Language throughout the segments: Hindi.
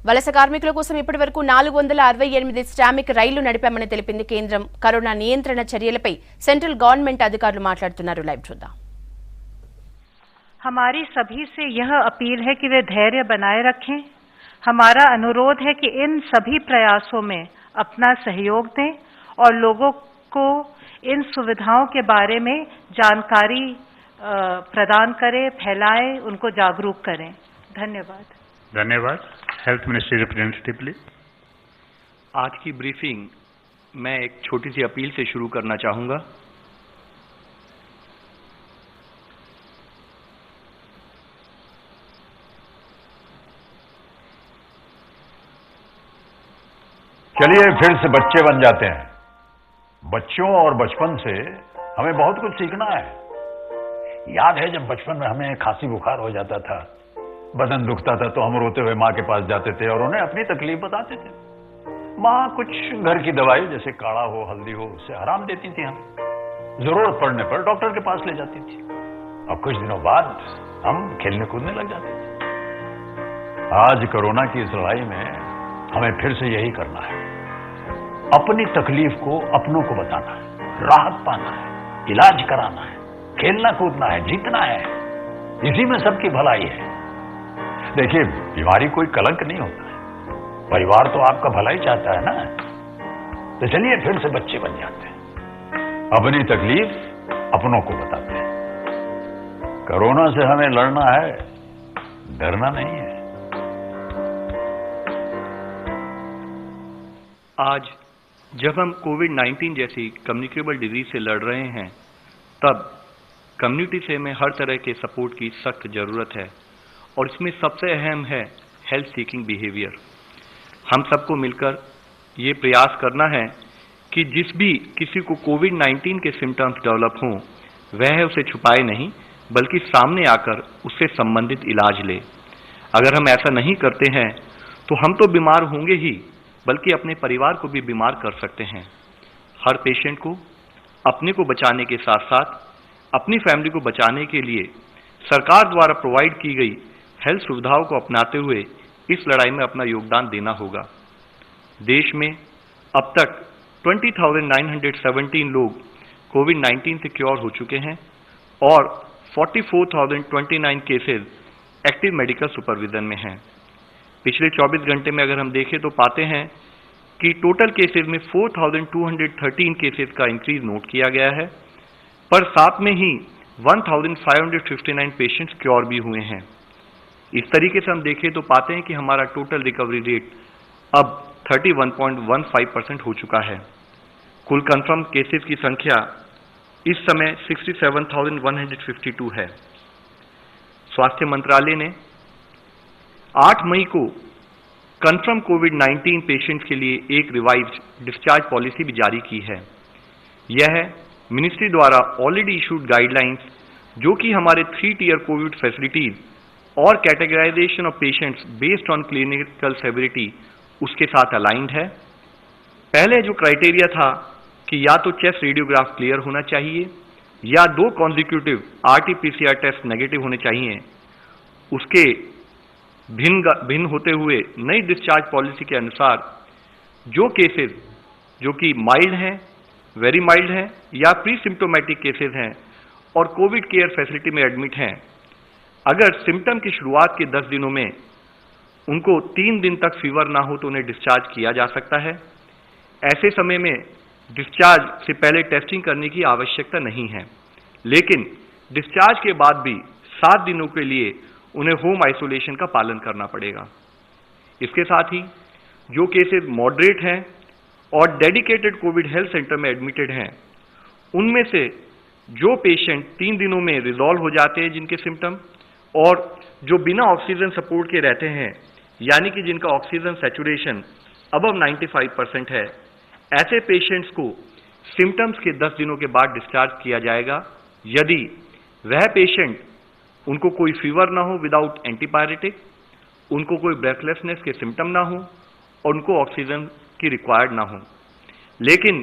వలస కార్మికుల కోసం ఇప్పటివరకు 468 స్టామిక్ రైళ్లు నడిపామని తెలిపింది కేంద్రం. కరోనా నియంత్రణ చర్యలపై సెంట్రల్ గవర్నమెంట్ అధికారులు మాట్లాడుతున్నారు. లైవ్ చూద్దాం. हमारी सभी से यह अपील है कि वे धैर्य बनाए रखें. हमारा अनुरोध है कि इन सभी प्रयासों में अपना सहयोग दें और लोगों को इन सुविधाओं के बारे में जानकारी प्रदान करें, फैलाएं, उनको जागरूक करें. धन्यवाद. धन्यवाद. Health ministry representative please. आज की ब्रीफिंग मैं एक छोटी सी अपील से शुरू करना चाहूंगा. चलिए फिर से बच्चे बन जाते हैं. बच्चों और बचपन से हमें बहुत कुछ सीखना है. याद है जब बचपन में हमें खांसी बुखार हो जाता था, बदन दुखता था, तो हम रोते हुए माँ के पास जाते थे और उन्हें अपनी तकलीफ बताते थे. माँ कुछ घर की दवाई जैसे काढ़ा हो, हल्दी हो, उससे आराम देती थी. हमें जरूरत पड़ने पर डॉक्टर के पास ले जाती थी. और कुछ दिनों बाद हम खेलने कूदने लग जाते थे. आज कोरोना की इस लड़ाई में हमें फिर से यही करना है. अपनी तकलीफ को अपनों को बताना है, राहत पाना है, इलाज कराना है, खेलना कूदना है, जीतना है. इसी में सबकी भलाई है. देखिए, बीमारी कोई कलंक नहीं होता है. परिवार तो आपका भला ही चाहता है ना. तो चलिए फिर से बच्चे बन जाते हैं. अपनी तकलीफ अपनों को बताते हैं. कोरोना से हमें लड़ना है, डरना नहीं है. आज जब हम कोविड-19 जैसी कम्युनिकेबल डिजीज से लड़ रहे हैं, तब कम्युनिटी से हमें हर तरह के सपोर्ट की सख्त जरूरत है. और इसमें सबसे अहम है हेल्थ सीकिंग बिहेवियर. हम सबको मिलकर ये प्रयास करना है कि जिस भी किसी को कोविड-19 के सिम्टम्स डेवलप हों, वह उसे छुपाए नहीं, बल्कि सामने आकर उससे संबंधित इलाज ले. अगर हम ऐसा नहीं करते हैं तो हम तो बीमार होंगे ही, बल्कि अपने परिवार को भी बीमार कर सकते हैं. हर पेशेंट को अपने को बचाने के साथ साथ अपनी फैमिली को बचाने के लिए सरकार द्वारा प्रोवाइड की गई हेल्थ सुविधाओं को अपनाते हुए इस लड़ाई में अपना योगदान देना होगा. देश में अब तक 20,917 लोग कोविड-19 से क्योर हो चुके हैं और 44,029 केसेस एक्टिव मेडिकल सुपरविजन में हैं. पिछले 24 घंटे में अगर हम देखें तो पाते हैं कि टोटल केसेस में 4,213 केसेस का इंक्रीज नोट किया गया है, पर साथ में ही 1,559 पेशेंट्स क्योर भी हुए हैं. इस तरीके से हम देखें तो पाते हैं कि हमारा टोटल रिकवरी रेट अब 31.15% हो चुका है. कुल कंफर्म केसेस की संख्या इस समय 67,152 है. स्वास्थ्य मंत्रालय ने 8 मई को कंफर्म कोविड-19 पेशेंट्स के लिए एक रिवाइज्ड डिस्चार्ज पॉलिसी भी जारी की है. यह मिनिस्ट्री द्वारा ऑलरेडी इशूड गाइडलाइंस, जो कि हमारे 3 टियर कोविड फैसिलिटीज और categorisation of patients based on clinical severity, उसके साथ अलाइंड है. पहले जो क्राइटेरिया था कि या तो चेस्ट रेडियोग्राफ क्लियर होना चाहिए या 2 कॉन्जिक्यूटिव RT-PCR टेस्ट नेगेटिव होने चाहिए, उसके भिन्न होते हुए नई डिस्चार्ज पॉलिसी के अनुसार जो केसेस जो कि माइल्ड हैं, वेरी माइल्ड हैं या प्री सिम्टोमेटिक केसेस हैं और कोविड केयर फैसिलिटी में एडमिट हैं, अगर सिम्टम की शुरुआत के 10 दिनों में उनको 3 दिन तक फीवर ना हो तो उन्हें डिस्चार्ज किया जा सकता है. ऐसे समय में डिस्चार्ज से पहले टेस्टिंग करने की आवश्यकता नहीं है, लेकिन डिस्चार्ज के बाद भी 7 दिनों के लिए उन्हें होम आइसोलेशन का पालन करना पड़ेगा. इसके साथ ही जो केसेस मॉडरेट हैं और डेडिकेटेड कोविड हेल्थ सेंटर में एडमिटेड हैं, उनमें से जो पेशेंट 3 दिनों में रिजॉल्व हो जाते हैं जिनके सिम्टम, और जो बिना ऑक्सीजन सपोर्ट के रहते हैं, यानी कि जिनका ऑक्सीजन सैचुरेशन अबव 95% है, ऐसे पेशेंट्स को सिम्टम्स के 10 दिनों के बाद डिस्चार्ज किया जाएगा यदि वह पेशेंट, उनको कोई फीवर ना हो विदाउट एंटीबायोटिक, उनको कोई ब्रेथलेसनेस के सिम्टम ना हो और उनको ऑक्सीजन की रिक्वायर्ड ना हो. लेकिन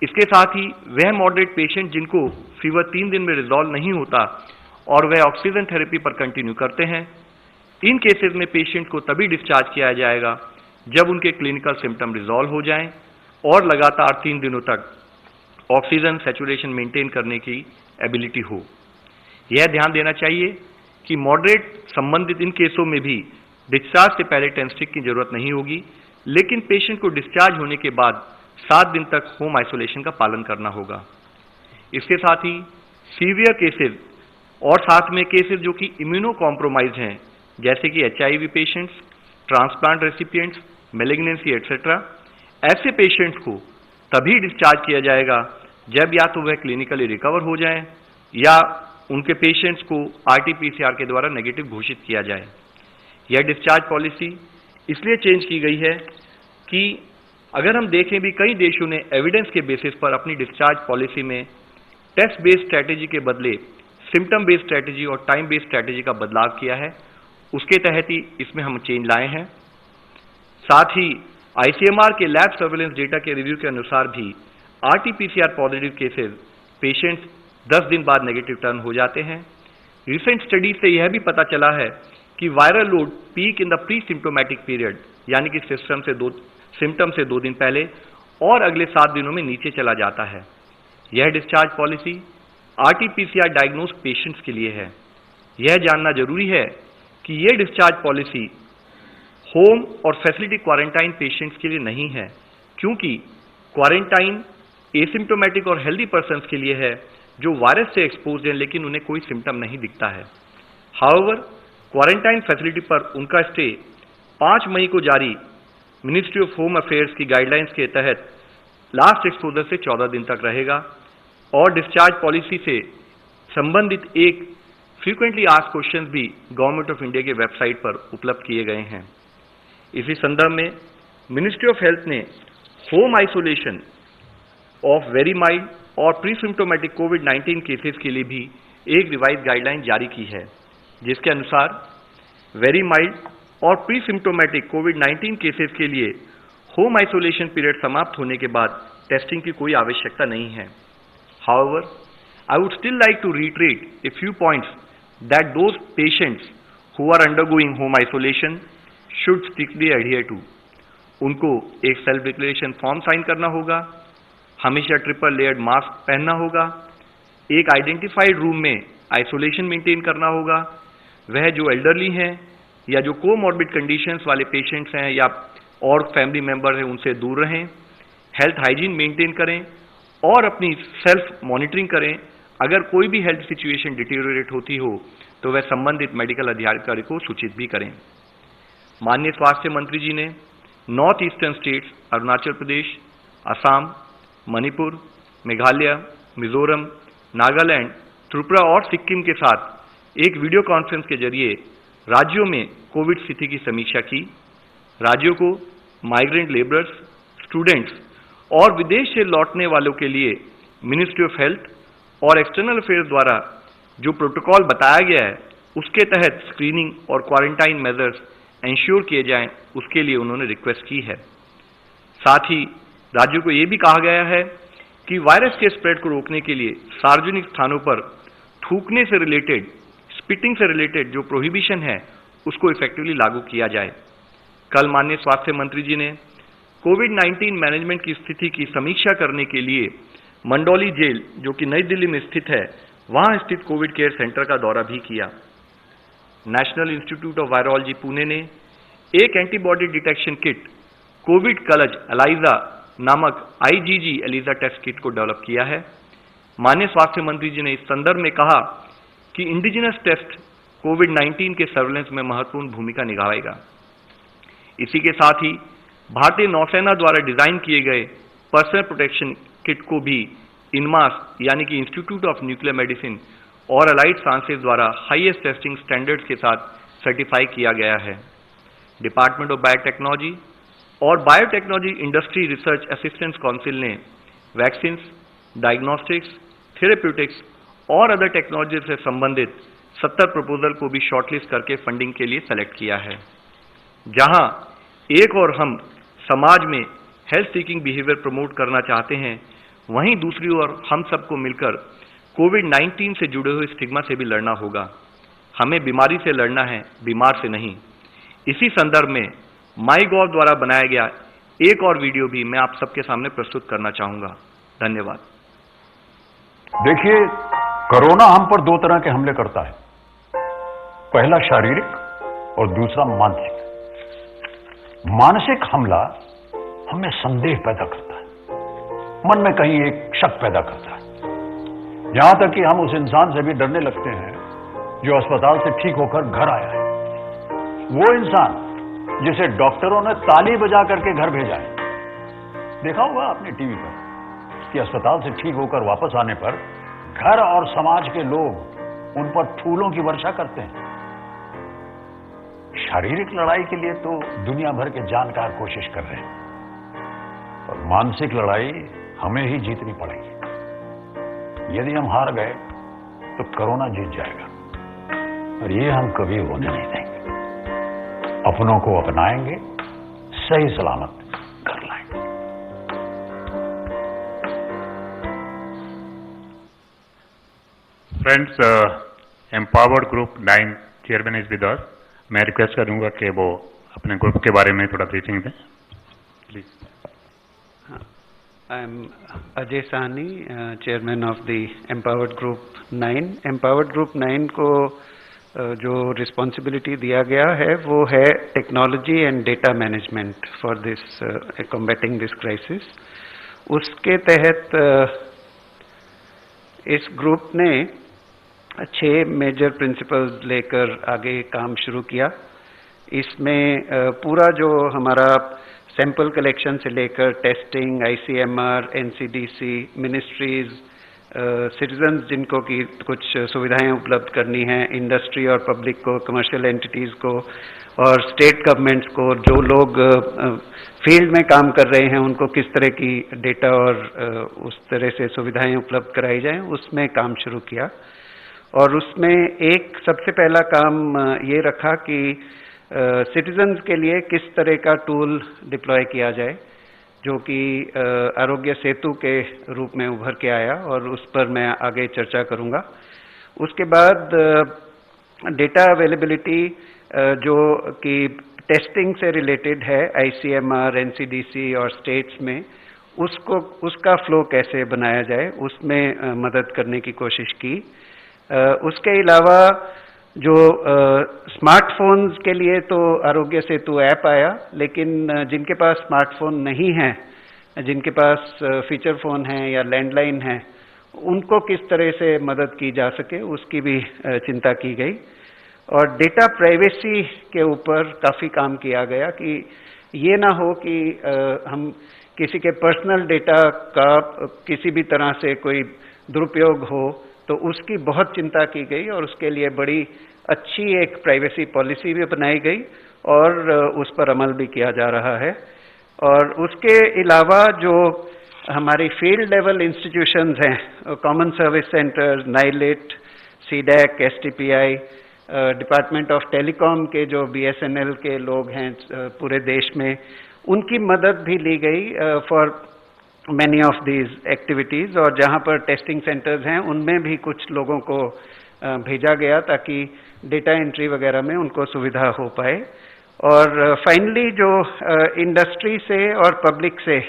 इसके साथ ही वह मॉडरेट पेशेंट जिनको फीवर 3 दिन में रिजॉल्व नहीं होता और वह ऑक्सीजन थेरेपी पर कंटिन्यू करते हैं, इन केसेस में पेशेंट को तभी डिस्चार्ज किया जाएगा जब उनके क्लिनिकल सिम्टम रिजॉल्व हो जाएं और लगातार 3 दिनों तक ऑक्सीजन सैचुरेशन मेंटेन करने की एबिलिटी हो। यह ध्यान देना चाहिए कि मॉडरेट संबंधित इन केसों में भी डिस्चार्ज से पहले टेस्टिंग की जरूरत नहीं होगी, लेकिन पेशेंट को डिस्चार्ज होने के बाद 7 दिन तक होम आइसोलेशन का पालन करना होगा। इसके साथ ही सीवियर केसेस और साथ में केसेस जो कि इम्यूनो कॉम्प्रोमाइज हैं, जैसे कि HIV patients, transplant recipients, malignancy etcetera, ऐसे पेशेंट्स को तभी डिस्चार्ज किया जाएगा जब या तो वह क्लिनिकली रिकवर हो जाएं या उनके पेशेंट्स को RT-PCR के द्वारा नेगेटिव घोषित किया जाए। यह डिस्चार्ज पॉलिसी इसलिए चेंज की गई है कि अगर हम देखें भी कई देशों ने एविडेंस के बेसिस पर अपनी डिस्चार्ज पॉलिसी में टेस्ट बेस्ड स्ट्रैटेजी के बदले सिम्टम बेस्ड स्ट्रैटेजी और टाइम बेस्ड स्ट्रैटेजी का बदलाव किया है। उसके तहत ही इसमें हम चेंज लाए हैं। साथ ही ICMR के लैब सर्वेलेंस डेटा के रिव्यू के अनुसार भी RT-PCR पॉजिटिव केसेस पेशेंट्स 10 दिन बाद नेगेटिव टर्न हो जाते हैं। रिसेंट स्टडी से यह भी पता चला है कि viral load peak in the pre symptomatic period, यानी कि सिम्टम से 2 दिन पहले और अगले 7 दिनों में नीचे चला जाता है। यह discharge policy RT-PCR diagnosed patients के लिए है। यह जानना जरूरी है कि यह डिस्चार्ज पॉलिसी होम और फैसिलिटी क्वारंटाइन पेशेंट्स के लिए नहीं है, क्योंकि क्वारंटाइन एसिम्टोमेटिक और हेल्दी पर्सन्स के लिए है जो वायरस से एक्सपोज्ड हैं लेकिन उन्हें कोई सिम्टम नहीं दिखता है। हाउएवर, क्वारंटाइन फैसिलिटी पर उनका स्टे 5 मई को जारी मिनिस्ट्री ऑफ होम अफेयर्स की गाइडलाइंस के तहत लास्ट एक्सपोजर से 14 दिन तक रहेगा और डिस्चार्ज पॉलिसी से संबंधित एक फ्रीक्वेंटली आस्क्ड क्वेश्चंस भी गवर्नमेंट ऑफ इंडिया के वेबसाइट पर उपलब्ध किए गए हैं। इसी संदर्भ में मिनिस्ट्री ऑफ हेल्थ ने home isolation of very mild और प्री सिम्टोमेटिक कोविड-19 केसेस के लिए भी एक रिवाइज गाइडलाइन जारी की है, जिसके अनुसार वेरी माइल्ड और प्री सिम्टोमेटिक कोविड-19 केसेस के लिए होम आइसोलेशन पीरियड समाप्त होने के बाद टेस्टिंग की कोई आवश्यकता नहीं है। However, I would still like to reiterate a few points that those patients who are undergoing home isolation should strictly adhere to. उनको एक सेल्फ डिक्लेरेशन फॉर्म साइन करना होगा, हमेशा ट्रिपल लेयर्ड मास्क पहनना होगा, एक आइडेंटिफाइड रूम में आइसोलेशन मेंटेन करना होगा, वह जो एल्डरली हैं या जो कोमॉर्बिड कंडीशंस वाले पेशेंट्स हैं या और फैमिली मेंबर हैं उनसे दूर रहें, हेल्थ हाइजीन मेंटेन करें और अपनी सेल्फ मॉनिटरिंग करें। अगर कोई भी हेल्थ सिचुएशन डिटेरियोरेट होती हो तो वह संबंधित मेडिकल अधिकारी को सूचित भी करें। माननीय स्वास्थ्य मंत्री जी ने north eastern states Arunachal Pradesh, Assam, Manipur, Meghalaya, Mizoram, Nagaland, Tripura और सिक्किम के साथ एक वीडियो कॉन्फ्रेंस के जरिए राज्यों में कोविड स्थिति की समीक्षा की। राज्यों को माइग्रेंट लेबरर्स, स्टूडेंट्स और विदेश से लौटने वालों के लिए मिनिस्ट्री ऑफ हेल्थ और एक्सटर्नल अफेयर्स द्वारा जो प्रोटोकॉल बताया गया है उसके तहत स्क्रीनिंग और क्वारंटाइन मेजर्स इंश्योर किए जाएं, उसके लिए उन्होंने रिक्वेस्ट की है। साथ ही राज्यों को ये भी कहा गया है कि वायरस के स्प्रेड को रोकने के लिए सार्वजनिक स्थानों पर थूकने से रिलेटेड, स्पिटिंग से रिलेटेड जो प्रोहिबिशन है उसको इफेक्टिवली लागू किया जाए। कल माननीय स्वास्थ्य मंत्री जी ने कोविड-19 मैनेजमेंट की स्थिति की समीक्षा करने के लिए मंडौली जेल, जो कि नई दिल्ली में स्थित है, वहां स्थित कोविड केयर सेंटर का दौरा भी किया। National Institute of Virology Pune ने एक एंटीबॉडी डिटेक्शन किट कोविड कलज एलाइजा नामक IgG एलिजा टेस्ट किट को डेवलप किया है। माननीय स्वास्थ्य मंत्री जी ने इस संदर्भ में कहा कि इंडिजिनस टेस्ट कोविड-19 के सर्वेलेंस में महत्वपूर्ण भूमिका निभाएगा। इसी के साथ ही भारतीय नौसेना द्वारा डिजाइन किए गए पर्सनल प्रोटेक्शन किट को भी इनमास यानी कि इंस्टीट्यूट ऑफ न्यूक्लियर मेडिसिन और अलाइड साइंसेज द्वारा हाईएस्ट टेस्टिंग स्टैंडर्ड्स के साथ सर्टिफाई किया गया है। डिपार्टमेंट ऑफ बायोटेक्नोलॉजी और biotechnology industry research assistance council ने वैक्सीन्स, डायग्नोस्टिक्स, थेरेप्यूटिक्स और अदर टेक्नोलॉजी से संबंधित 70 प्रपोजल को भी शॉर्टलिस्ट करके फंडिंग के लिए सेलेक्ट किया है। जहां एक और हम समाज में हेल्थ सीकिंग बिहेवियर प्रमोट करना चाहते हैं, वहीं दूसरी ओर हम सबको मिलकर कोविड-19 से जुड़े हुए स्टिग्मा से भी लड़ना होगा। हमें बीमारी से लड़ना है, बीमार से नहीं। इसी संदर्भ में माईगॉव द्वारा बनाया गया एक और वीडियो भी मैं आप सबके सामने प्रस्तुत करना चाहूंगा। धन्यवाद। देखिए, कोरोना हम पर दो तरह के हमले करता है, पहला शारीरिक और दूसरा मानसिक। मानसिक हमला हमें संदेह पैदा करता है, मन में कहीं एक शक पैदा करता है, यहां तक कि हम उस इंसान से भी डरने लगते हैं जो अस्पताल से ठीक होकर घर आया है। वो इंसान जिसे डॉक्टरों ने ताली बजा करके घर भेजा है। देखा होगा आपने टीवी पर कि अस्पताल से ठीक होकर वापस आने पर घर और समाज के लोग उन पर फूलों की वर्षा करते हैं। शारीरिक लड़ाई के लिए तो दुनिया भर के जानकार कोशिश कर रहे हैं, और मानसिक लड़ाई हमें ही जीतनी पड़ेगी। यदि हम हार गए तो कोरोना जीत जाएगा, और ये हम कभी होने नहीं देंगे। अपनों को अपनाएंगे, सही सलामत कर लाएंगे। Friends, empowered group 9 chairman is with us. मैं रिक्वेस्ट करूंगा कि वो अपने ग्रुप के बारे में थोड़ा ब्रीफिंग दें, please. I am Ajay Sahni, chairman of the Empowered Group 9. Empowered Group 9 को जो रिस्पॉन्सिबिलिटी दिया गया है वो है technology and data management for this combating this crisis. उसके तहत इस ग्रुप ने 6 मेजर प्रिंसिपल्स लेकर आगे काम शुरू किया। इसमें पूरा जो हमारा सैंपल कलेक्शन से लेकर testing, ICMR, NCDC, ministries, citizens जिनको की कुछ सुविधाएं उपलब्ध करनी है, इंडस्ट्री और पब्लिक को, कमर्शियल एंटिटीज़ को और स्टेट गवर्नमेंट्स को, जो लोग फील्ड में काम कर रहे हैं उनको किस तरह की डेटा और उस तरह से सुविधाएं उपलब्ध कराई जाएं, उसमें काम शुरू किया। और उसमें एक सबसे पहला काम ये रखा कि सिटीजन्स के लिए किस तरह का टूल डिप्लॉय किया जाए, जो कि आरोग्य सेतु के रूप में उभर के आया, और उस पर मैं आगे चर्चा करूंगा। उसके बाद डेटा अवेलेबिलिटी जो कि टेस्टिंग से रिलेटेड है, ICMR, NCDC और स्टेट्स में, उसका फ्लो कैसे बनाया जाए, उसमें मदद करने की कोशिश की। उसके अलावा जो स्मार्टफोन्स के लिए तो आरोग्य सेतु ऐप आया, लेकिन जिनके पास स्मार्टफोन नहीं है, जिनके पास फीचर फोन है या लैंडलाइन है, उनको किस तरह से मदद की जा सके उसकी भी चिंता की गई। और डेटा प्राइवेसी के ऊपर काफ़ी काम किया गया कि ये ना हो कि हम किसी के पर्सनल डेटा का किसी भी तरह से कोई दुरुपयोग हो, तो उसकी बहुत चिंता की गई और उसके लिए बड़ी अच्छी एक प्राइवेसी पॉलिसी भी बनाई गई और उस पर अमल भी किया जा रहा है। और उसके अलावा जो हमारी फील्ड लेवल इंस्टीट्यूशंस हैं, common service centre, NIELIT, CDAC, STPI, department of telecom के जो BSNL के लोग हैं पूरे देश में, उनकी मदद भी ली गई for many of these activities. और जहाँ पर टेस्टिंग सेंटर्स हैं उनमें भी कुछ लोगों को भेजा गया ताकि डेटा एंट्री वगैरह में उनको सुविधा हो पाए। और फाइनली जो इंडस्ट्री से और पब्लिक से,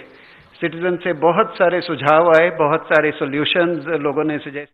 सिटीजन से बहुत सारे सुझाव आए, बहुत सारे सॉल्यूशंस लोगों ने सजेस्ट